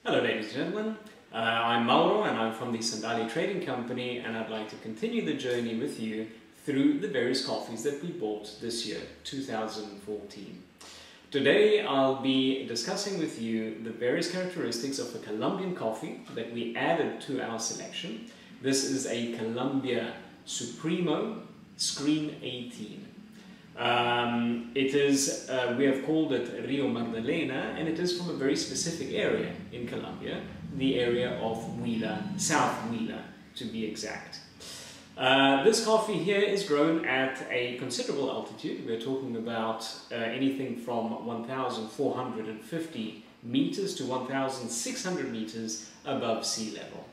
Hello ladies and gentlemen, I'm Mauro and I'm from the Sandalj Trading Company, and I'd like to continue the journey with you through the various coffees that we bought this year, 2014. Today I'll be discussing with you the various characteristics of a Colombian coffee that we added to our selection. This is a Colombia Supremo Screen 18. We have called it Rio Magdalena, and it is from a very specific area in Colombia, the area of Huila, South Huila to be exact. This coffee here is grown at a considerable altitude. We're talking about anything from 1,450 meters to 1,600 meters above sea level.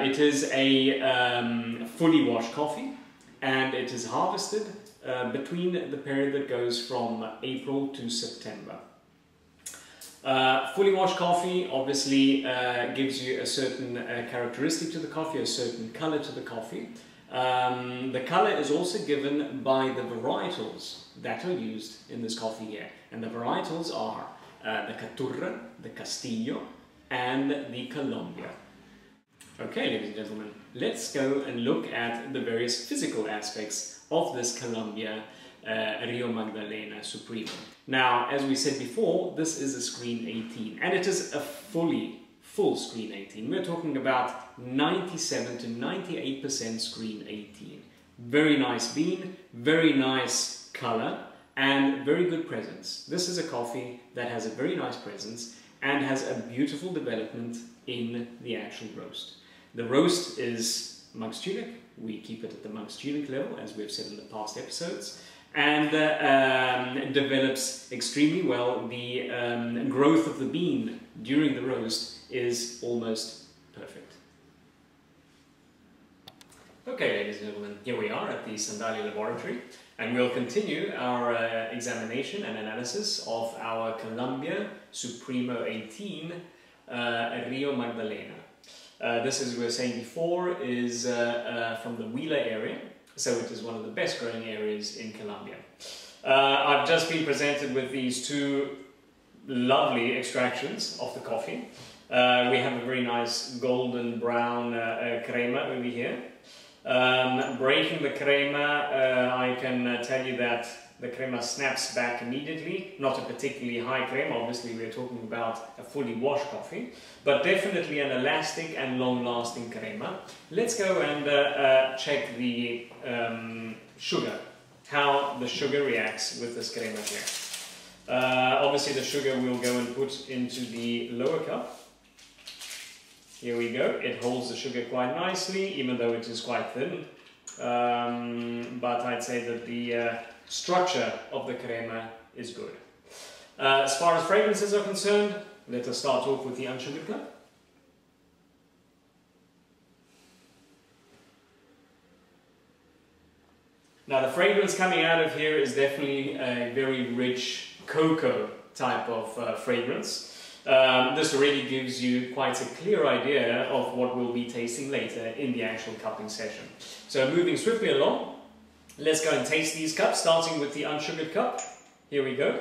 It is a fully washed coffee, and it is harvested between the period that goes from April to September. Fully washed coffee obviously gives you a certain characteristic to the coffee, a certain color to the coffee. The color is also given by the varietals that are used in this coffee here. And the varietals are the Caturra, the Castillo, and the Colombia. Okay, ladies and gentlemen, let's go and look at the various physical aspects of this Colombia Rio Magdalena Supremo. Now, as we said before, this is a screen 18, and it is a full screen 18. We're talking about 97 to 98% screen 18. Very nice bean, very nice color, and very good presence. This is a coffee that has a very nice presence and has a beautiful development in the actual roast. The roast is Monk's Tunic. We keep it at the Monk's Tunic level, as we've said in the past episodes, and it develops extremely well. The growth of the bean during the roast is almost perfect. Okay, ladies and gentlemen, here we are at the Sandalj laboratory, and we'll continue our examination and analysis of our Colombia Supremo 18 Rio Magdalena. This, as we were saying before, is from the Huila area, so it is one of the best growing areas in Colombia. I've just been presented with these two lovely extractions of the coffee. We have a very nice golden brown crema over here. Breaking the crema, I can tell you that the crema snaps back immediately. Not a particularly high crema, obviously we're talking about a fully washed coffee, but definitely an elastic and long-lasting crema. Let's go and check the sugar, how the sugar reacts with this crema here. Obviously the sugar we'll go and put into the lower cup. Here we go. It holds the sugar quite nicely, even though it is quite thin. But I'd say that the structure of the crema is good. As far as fragrances are concerned, let us start off with the unsugared cup. Now the fragrance coming out of here is definitely a very rich cocoa type of fragrance. This already gives you quite a clear idea of what we'll be tasting later in the actual cupping session. So moving swiftly along, let's go and taste these cups, starting with the unsugared cup. Here we go.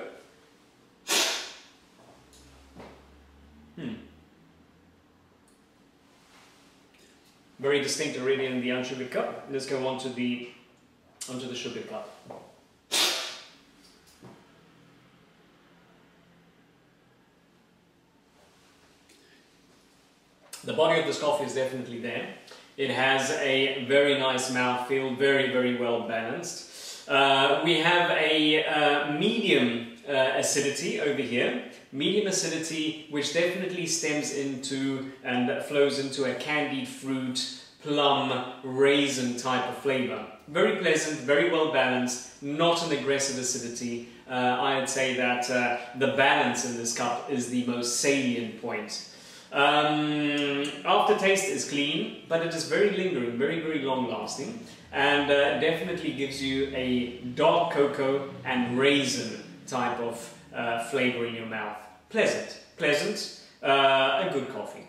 Very distinct already in the unsugared cup. Let's go on to the sugared cup. The body of this coffee is definitely there. It has a very nice mouthfeel, very, very well balanced. We have a medium acidity over here. Medium acidity, which definitely stems into and flows into a candied fruit, plum, raisin type of flavor. Very pleasant, very well balanced, not an aggressive acidity. I'd say that the balance in this cup is the most salient point. Aftertaste is clean, but it is very lingering, very, very long lasting, and definitely gives you a dark cocoa and raisin type of flavor in your mouth. Pleasant, a good coffee.